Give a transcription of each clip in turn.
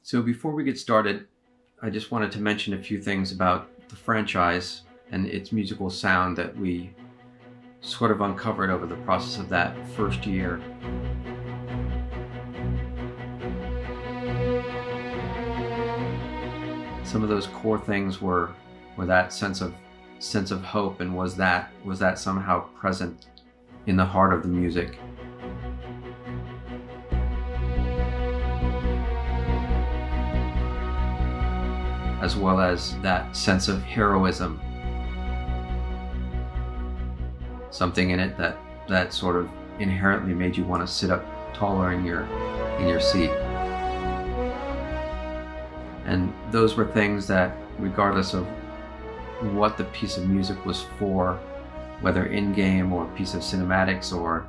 So before we get started, I just wanted to mention a few things about the franchise and its musical sound that we sort of uncovered over the process of that first year. Some of those core things were that sense of hope, and was that somehow present in the heart of the music. As well as that sense of heroism. Something in it that sort of inherently made you want to sit up taller in your seat. And those were things that, regardless of what the piece of music was for, whether in-game or a piece of cinematics or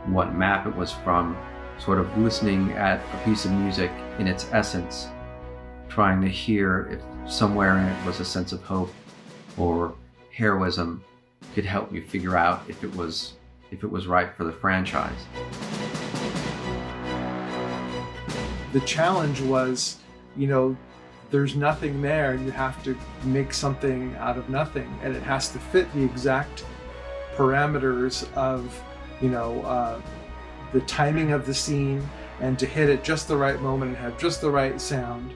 what map it was from, sort of listening at a piece of music in its essence, trying to hear if somewhere in it was a sense of hope or heroism, could help you figure out if it was right for the franchise. The challenge was, there's nothing there, and you have to make something out of nothing, and it has to fit the exact parameters of, the timing of the scene, and to hit at just the right moment and have just the right sound.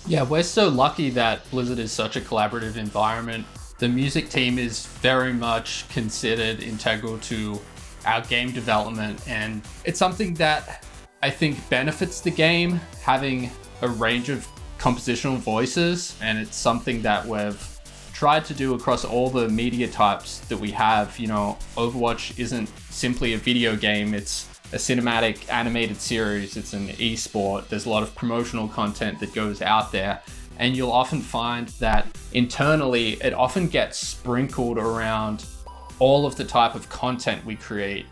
Yeah, we're so lucky that Blizzard is such a collaborative environment. The music team is very much considered integral to our game development, and it's something that I think benefits the game, having a range of compositional voices, and it's something that we've tried to do across all the media types that we have. Overwatch isn't simply a video game, it's a cinematic animated series, it's an esport, there's a lot of promotional content that goes out there, and you'll often find that internally it often gets sprinkled around all of the type of content we create.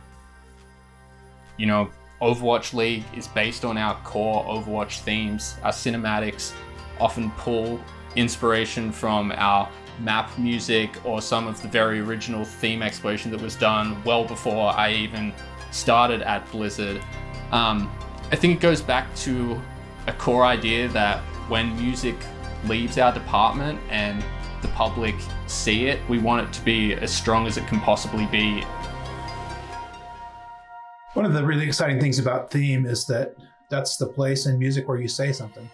Overwatch League is based on our core Overwatch themes. Our cinematics often pull inspiration from our map music or some of the very original theme exploration that was done well before I even started at Blizzard. I think it goes back to a core idea that when music leaves our department and the public see it, we want it to be as strong as it can possibly be. One of the really exciting things about theme is that that's the place in music where you say something.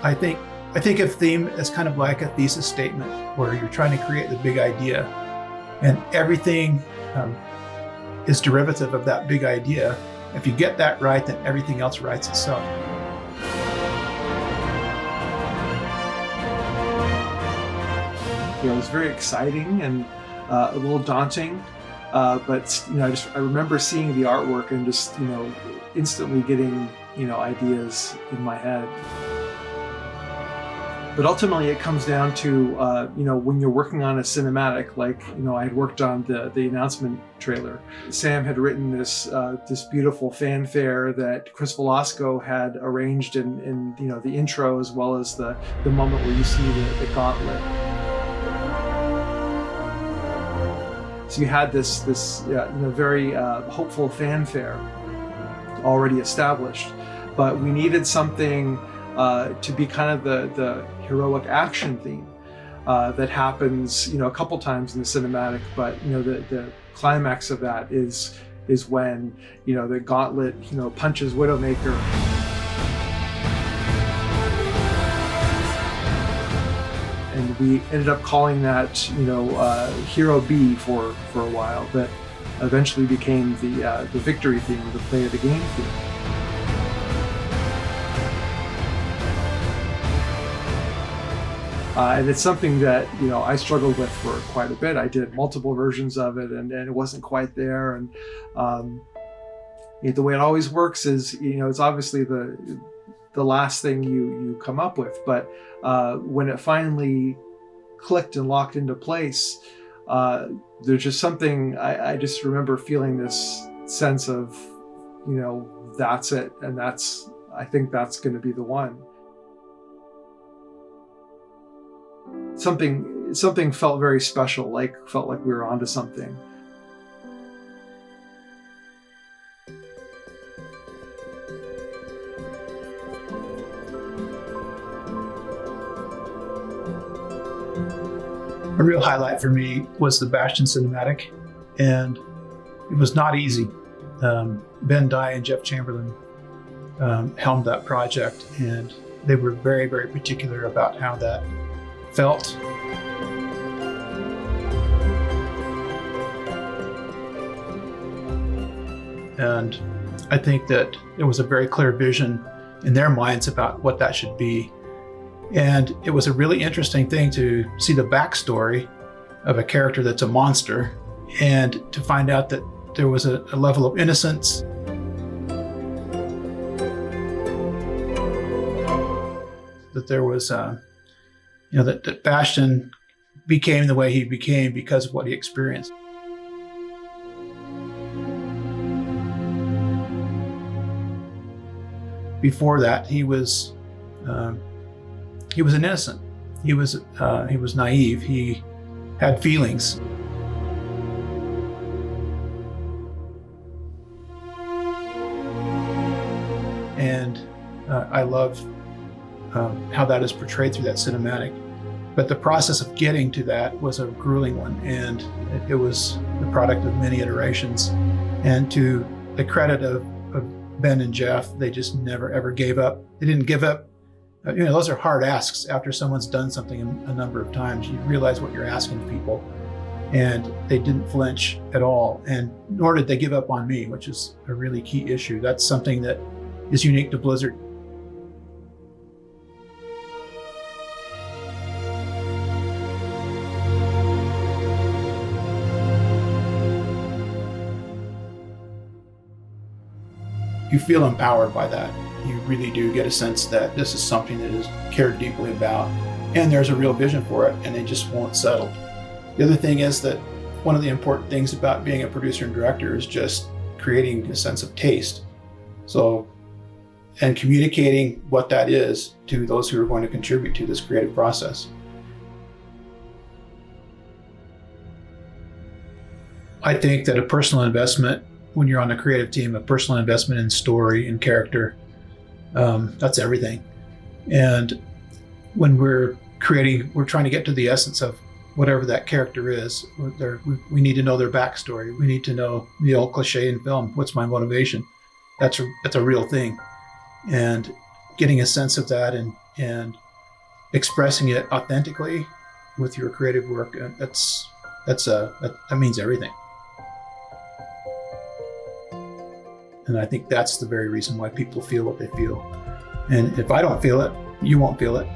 I think of theme as kind of like a thesis statement where you're trying to create the big idea, and everything is derivative of that big idea. If you get that right, then everything else writes itself. It was very exciting and a little daunting, but I remember seeing the artwork and just instantly getting ideas in my head. But ultimately, it comes down to, when you're working on a cinematic, like, I had worked on the announcement trailer. Sam had written this beautiful fanfare that Chris Velasco had arranged in the intro, as well as the moment where you see the gauntlet. So you had this very hopeful fanfare already established, but we needed something to be kind of the heroic action theme that happens, a couple times in the cinematic, but the climax of that is when the gauntlet punches Widowmaker. And we ended up calling that Hero B for a while, but eventually became the victory theme, the play of the game theme. And it's something that, I struggled with for quite a bit. I did multiple versions of it, and it wasn't quite there. And the way it always works is, it's obviously the the last thing you come up with. But when it finally clicked and locked into place, there's just something, I just remember feeling this sense of, that's it. And I think that's going to be the one. Something felt very special, felt like we were onto something. A real highlight for me was the Bastion cinematic, and it was not easy. Ben Dye and Jeff Chamberlain helmed that project, and they were very, very particular about how that felt. And I think that there was a very clear vision in their minds about what that should be. And it was a really interesting thing to see the backstory of a character that's a monster, and to find out that there was a level of innocence. That there was, that Bastion became the way he became because of what he experienced. Before that, he was an innocent. He was naive. He had feelings. And I love how that is portrayed through that cinematic. But the process of getting to that was a grueling one, and it was the product of many iterations. And to the credit of Ben and Jeff, they just never ever gave up. They didn't give up. Those are hard asks after someone's done something a number of times. You realize what you're asking people, and they didn't flinch at all. And nor did they give up on me, which is a really key issue. That's something that is unique to Blizzard. You feel empowered by that. You really do get a sense that this is something that is cared deeply about, and there's a real vision for it, and they just won't settle. The other thing is that one of the important things about being a producer and director is just creating a sense of taste. And communicating what that is to those who are going to contribute to this creative process. I think that a personal investment, when you're on a creative team, a personal investment in story and character, that's everything. And when we're creating, we're trying to get to the essence of whatever that character is. We need to know their backstory. We need to know the old cliche in film, what's my motivation? That's a real thing. And getting a sense of that and expressing it authentically with your creative work, that means everything. And I think that's the very reason why people feel what they feel. And if I don't feel it, you won't feel it.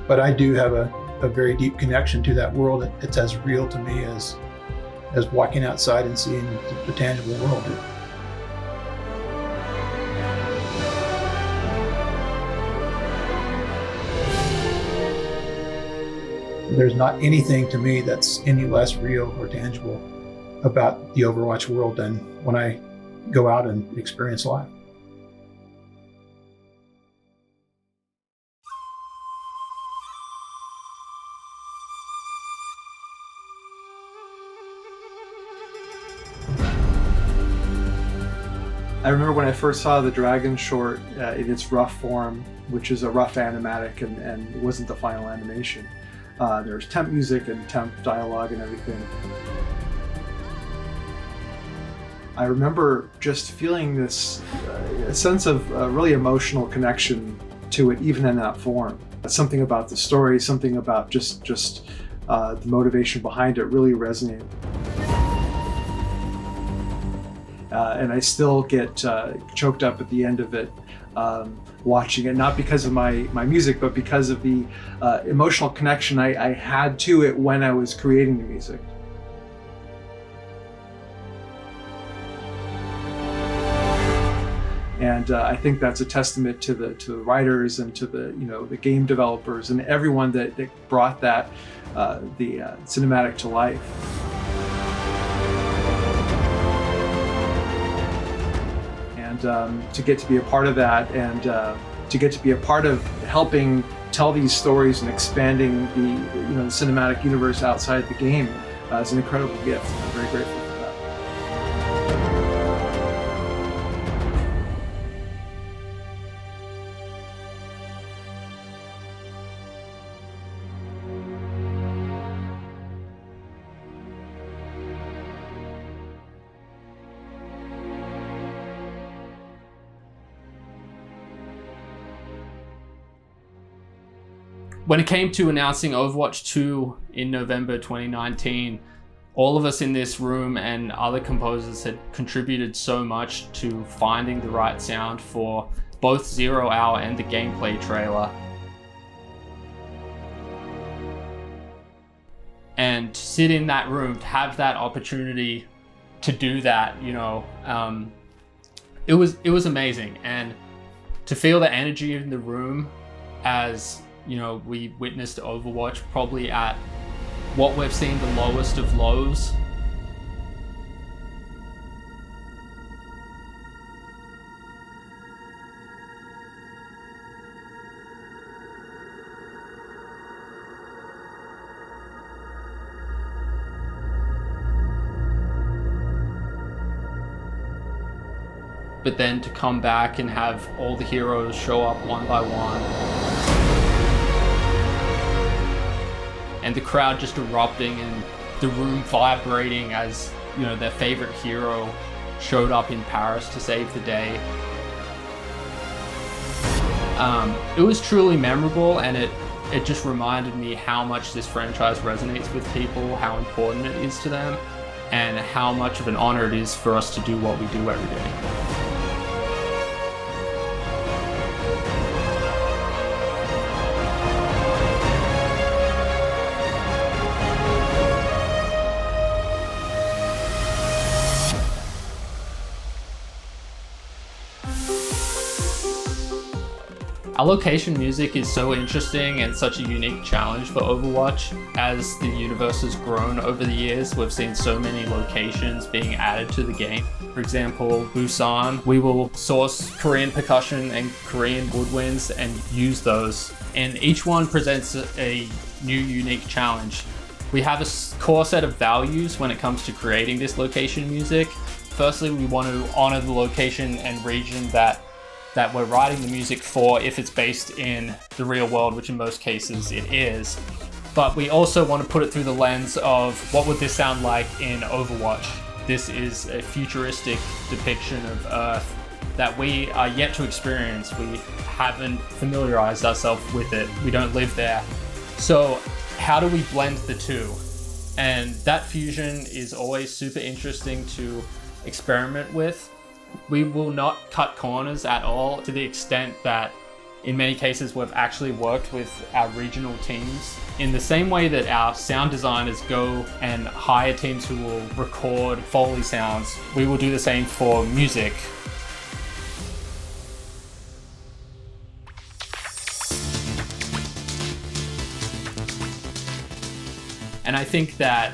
But I do have a very deep connection to that world. It's as real to me as walking outside and seeing the tangible world. There's not anything to me that's any less real or tangible about the Overwatch world than when I go out and experience life. I remember when I first saw the Dragon short in its rough form, which is a rough animatic and it wasn't the final animation. There was temp music and temp dialogue and everything. I remember just feeling this a sense of really emotional connection to it, even in that form. Something about the story, something about just the motivation behind it really resonated. And I still get choked up at the end of it, watching it, not because of my music, but because of the emotional connection I had to it when I was creating the music. And I think that's a testament to the writers and to the game developers and everyone that brought the cinematic to life. And to get to be a part of that, and to get to be a part of helping tell these stories and expanding the cinematic universe outside the game is an incredible gift. I'm very grateful for that. When it came to announcing Overwatch 2 in November 2019, all of us in this room and other composers had contributed so much to finding the right sound for both 0 Hour and the gameplay trailer. And to sit in that room, to have that opportunity to do that, it was amazing. And to feel the energy in the room as we witnessed Overwatch probably at what we've seen the lowest of lows. But then to come back and have all the heroes show up one by one, and the crowd just erupting and the room vibrating as their favorite hero showed up in Paris to save the day. It was truly memorable, and it just reminded me how much this franchise resonates with people, how important it is to them, and how much of an honor it is for us to do what we do every day. Our location music is so interesting and such a unique challenge for Overwatch. As the universe has grown over the years, we've seen so many locations being added to the game. For example, Busan, we will source Korean percussion and Korean woodwinds and use those. And each one presents a new, unique challenge. We have a core set of values when it comes to creating this location music. Firstly, we want to honor the location and region that we're writing the music for if it's based in the real world, which in most cases it is. But we also want to put it through the lens of what would this sound like in Overwatch. This is a futuristic depiction of Earth that we are yet to experience. We haven't familiarized ourselves with it. We don't live there. So how do we blend the two? And that fusion is always super interesting to experiment with. We will not cut corners at all, to the extent that in many cases we've actually worked with our regional teams. In the same way that our sound designers go and hire teams who will record Foley sounds, we will do the same for music. And I think that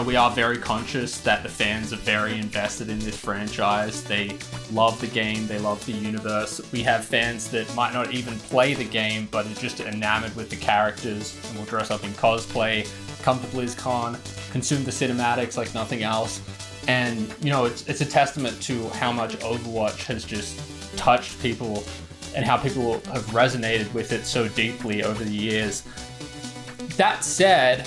we are very conscious that the fans are very invested in this franchise. They love the game, they love the universe. We have fans that might not even play the game, but are just enamored with the characters and will dress up in cosplay, come to BlizzCon, consume the cinematics like nothing else. And, it's a testament to how much Overwatch has just touched people and how people have resonated with it so deeply over the years. That said,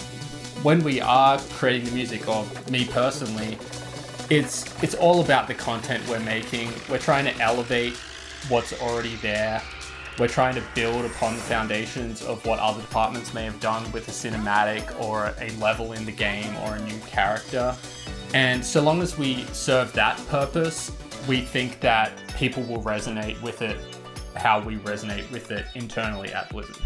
when we are creating the music, or me personally, it's all about the content we're making. We're trying to elevate what's already there. We're trying to build upon the foundations of what other departments may have done with a cinematic or a level in the game or a new character. And so long as we serve that purpose, we think that people will resonate with it how we resonate with it internally at Blizzard.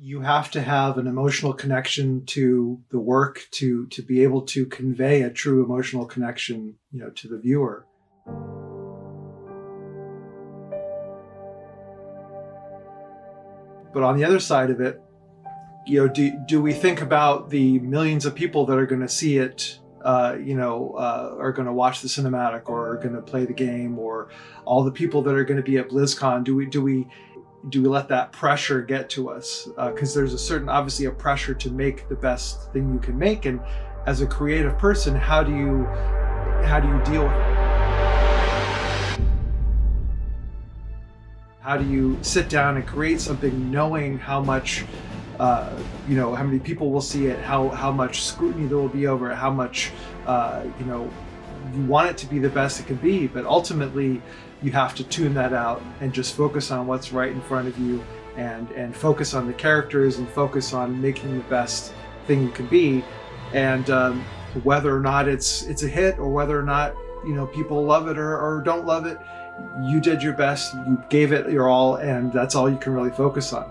You have to have an emotional connection to the work to be able to convey a true emotional connection, to the viewer. But on the other side of it, do we think about the millions of people that are going to see it, are going to watch the cinematic or are going to play the game, or all the people that are going to be at BlizzCon? Do we let that pressure get to us? Because there's obviously a pressure to make the best thing you can make, and as a creative person, how do you deal with it? How do you sit down and create something knowing how much, how many people will see it, how much scrutiny there will be over it, how much, you want it to be the best it can be, but ultimately you have to tune that out and just focus on what's right in front of you, and focus on the characters and focus on making the best thing you can be. And whether or not it's a hit, or whether or not people love it or don't love it, you did your best, you gave it your all, and that's all you can really focus on.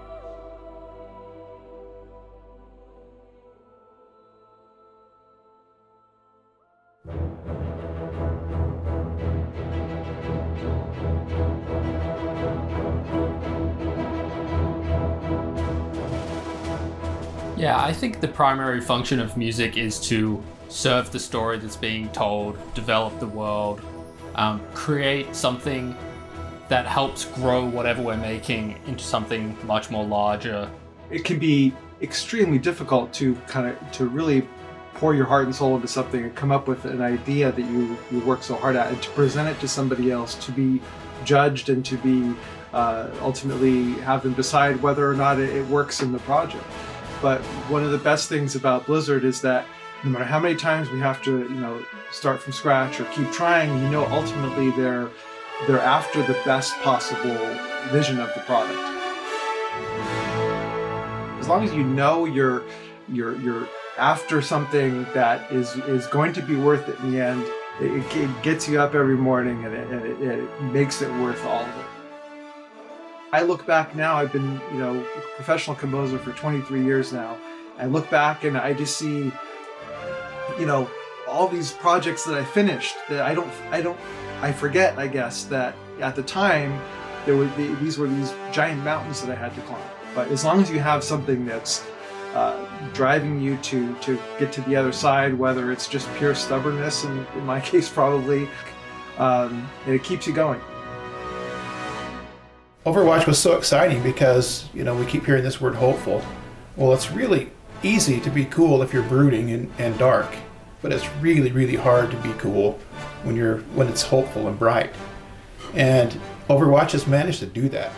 Yeah, I think the primary function of music is to serve the story that's being told, develop the world, create something that helps grow whatever we're making into something much more larger. It can be extremely difficult to really pour your heart and soul into something and come up with an idea that you work so hard at, and to present it to somebody else, to be judged, and to be ultimately have them decide whether or not it works in the project. But one of the best things about Blizzard is that no matter how many times we have to, start from scratch or keep trying, ultimately they're after the best possible vision of the product. As long as you're after something that is going to be worth it in the end, it gets you up every morning, and it makes it worth all of it. I look back now, I've been, a professional composer for 23 years now. I look back and I just see, all these projects that I finished that I forget, I guess, that at the time these were these giant mountains that I had to climb. But as long as you have something that's driving you to get to the other side, whether it's just pure stubbornness, and in my case probably, and it keeps you going. Overwatch was so exciting because, we keep hearing this word hopeful. Well, it's really easy to be cool if you're brooding and dark, but it's really, really hard to be cool when it's hopeful and bright. And Overwatch has managed to do that.